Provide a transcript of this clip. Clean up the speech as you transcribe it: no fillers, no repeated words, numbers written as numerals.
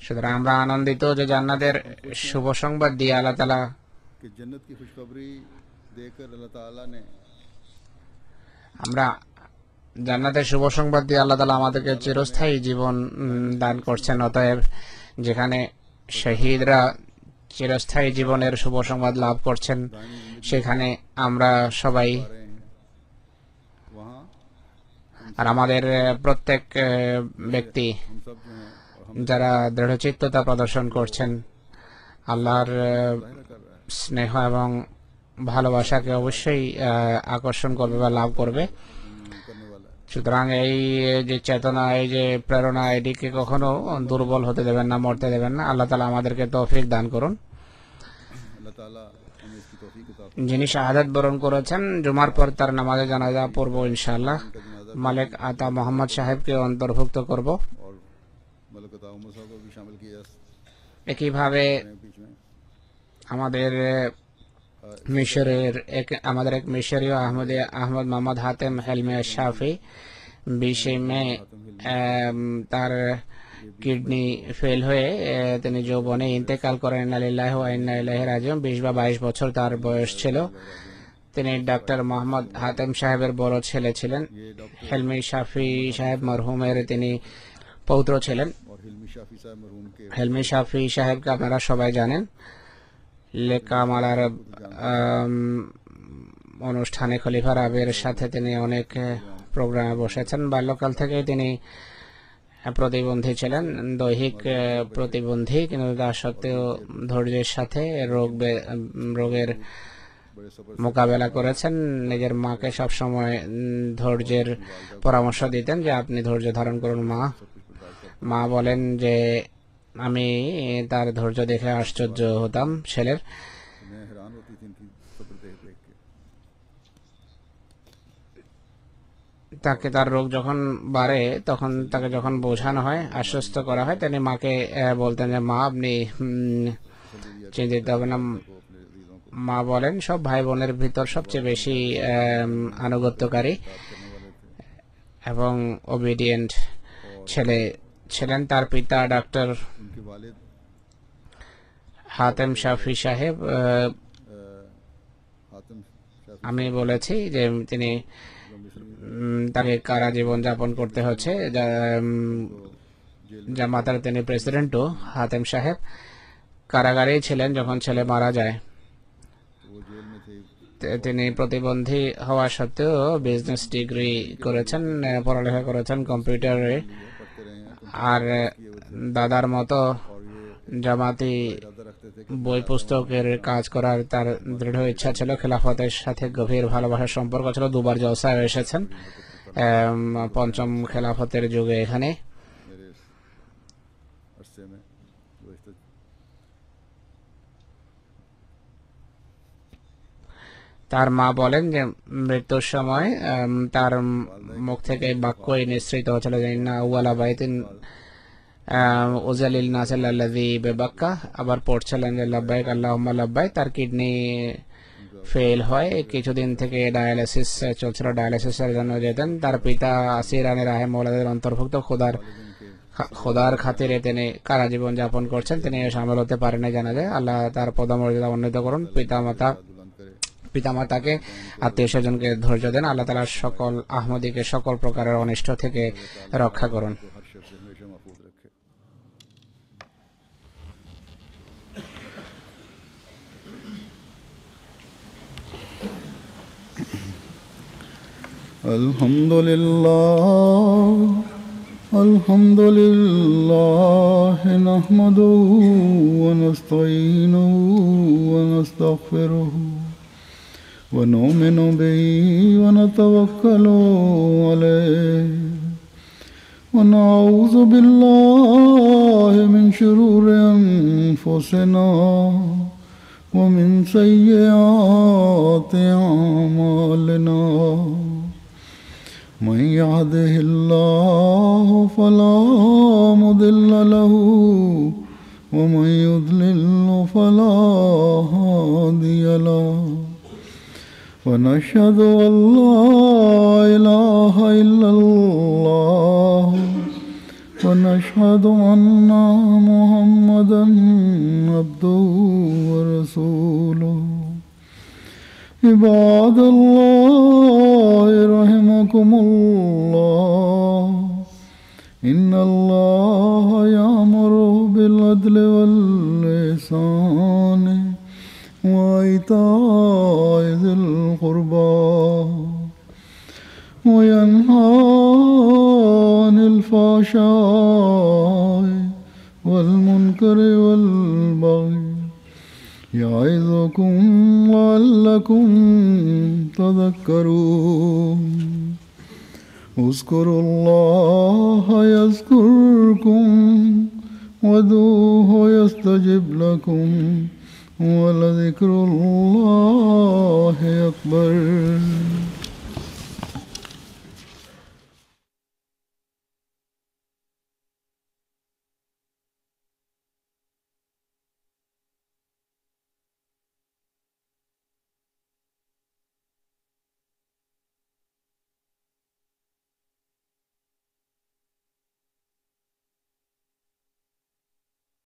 সুতরাং আমরা আনন্দিত যে জান্নাতের শুভ সংবাদ দিয়ে আল্লাহ তাআলা আমরা জান্নাতের শুভ সংবাদ দিয়ে আল্লাহ তাআলা আমাদেরকে চিরস্থায়ী জীবন দান করছেন। অতএব যেখানে শহীদরা চিরস্থায়ী জীবনের শুভ সংবাদ লাভ করছেন, সেখানে আমরা সবাই আর আমাদের প্রত্যেক ব্যক্তি যারা দৃঢ়চিত্ততা প্রদর্শন করছেন, আল্লাহর স্নেহ এবং ভালোবাসাকে অবশ্যই আকর্ষণ করবে বা লাভ করবে। সুতরাং এই যে চেতনা, এই যে প্রেরণা, এটিকে কখনো দুর্বল হতে দেবেন না, মরতে দেবেন না। আল্লাহ তাআলা আমাদেরকে তৌফিক দান করুন। যিনি শাহাদাত বরণ করেছেন, জুমার পর তার নামাজে জানাজা পড়ব ইনশাআল্লাহ। মালিক আতা মোহাম্মদ সাহেবকে অন্তর্ভুক্ত করব। একইভাবে আমাদের এক মিশরীয় আহমদ মোহাম্মদ হাতেম হেলমে শাফি 20 মে তার কিডনি ফেল হয়ে তিনি যৌবনে ইন্তেকাল করেন। ইন্না লিল্লাহি ওয়া ইন্না ইলাইহি রাজিউন। 20 বা 22 বছর তার বয়স ছিল। তিনি ডক্টর মোহাম্মদ হাতেম সাহেবের বড় ছেলে ছিলেন। হেলমি শাফি সাহেব মরহুমের তিনি পৌত্র ছিলেন। হেলমি শাফি সাহেবকে আপনারা সবাই জানেন। লেকামালার অনুষ্ঠানে খলিফা রাবের সাথে তিনি অনেক প্রোগ্রামে বসেছেন। বাল্যকাল থেকে তিনি প্রতিবন্ধী ছিলেন, দৈহিক প্রতিবন্ধী, কিন্তু তা সত্ত্বেও ধৈর্যের সাথে রোগের মোকাবেলা করেছেন। নিজের মাকে সবসময় ধৈর্যের পরামর্শ দিতেন যে আপনি ধৈর্য ধারণ করুন মা বলেন যে আমি তার ধৈর্য দেখে আশ্চর্য হতাম ছেলের। তাকে তার রোগ যখন বাড়ে তখন তাকে যখন বোঝানো হয়, আশ্বস্ত করা হয়, তিনি মাকে বলতেন যে মা আপনি চিন্তিত হবেন না। মা বলেন সব ভাই বোনের ভিতর সবচেয়ে বেশি আনুগত্যকারী এবং ওবিডিয়েন্ট ছেলে ছিলেন তার পিতা ডক্টর হাতেম শাফি সাহেব। আমি বলেছি যে তিনি তাকে কারা জীবন যাপন করতে হচ্ছে। জামাতার তিনি প্রেসিডেন্টও হাতেম সাহেব কারাগারেই ছিলেন যখন ছেলে মারা যায়। তিনি প্রতিবন্ধী হওয়া সত্ত্বেও বিজনেস ডিগ্রি করেছেন, পড়ালেখা করেছেন কম্পিউটারে। আর দাদার মতো জামাতি বই পুস্তকের কাজ করার তার দৃঢ় ইচ্ছা ছিল। খেলাফতের সাথে গভীর ভালোবাসার সম্পর্ক ছিল। দুবার জলসায় এসেছেন পঞ্চম খেলাফতের যুগে এখানে। তার মা বলেন যে মৃত্যুর সময় তার মুখ থেকে বাক্যই নিঃসৃত হচ্ছিল যে ইন্না আউয়ালা বাইতিন উযালিল নাসাল্লাযী বিবাক্কা। আবার পড়ছিলেন যে লাব্বাইক আল্লাহুম্মা লাব্বাইক। তার কিডনি ফেল হয়, কিছুদিন থেকে ডায়ালিসিস চলছিল, ডায়ালিসিসের জন্য যেতেন। তার পিতা আসিরানি রাহিমাহুল্লাহর অন্তর্ভুক্ত। খোদার খাতিরে তিনি কারা জীবন যাপন করছেন, তিনি শামিল হতে পারেন না জানা যায়। আল্লাহ তার পদমর্যাদা উন্নীত করুন। পিতামাতাকে, আত্মীয় স্বজনকে ধৈর্য দেন। আল্লাহ তাআলা সকল আহমদীকে সকল প্রকারের অনিষ্ট থেকে রক্ষা করুন। আলহামদুলিল্লাহ নাহমাদুহু ওয়া নাস্তাঈনুহু ওয়া নাস্তাগফিরুহু ওয়া নু'মিনু বিহি ওয়া নাতাওয়াক্কালু আলাইহি ওয়া নাউযু বিল্লাহি মিন শুরুরি আনফুসিনা ওয়া মিন সাইয়্যাতি আ'মালিনা। من يهده الله فلا مضل له ومن يضلل فلا هادي له ونشهد أن لا إله إلا الله ونشهد أن محمدا عباد الله رحمكم الله إن الله يأمر بالعدل والإحسان وإيتاء ذي القربى وينهى عن الفحشاء والمنكر والبغي يعظكم لعلكم تذكرون اذكروا الله يذكركم وادعوه يستجب لكم ولذكر الله أكبر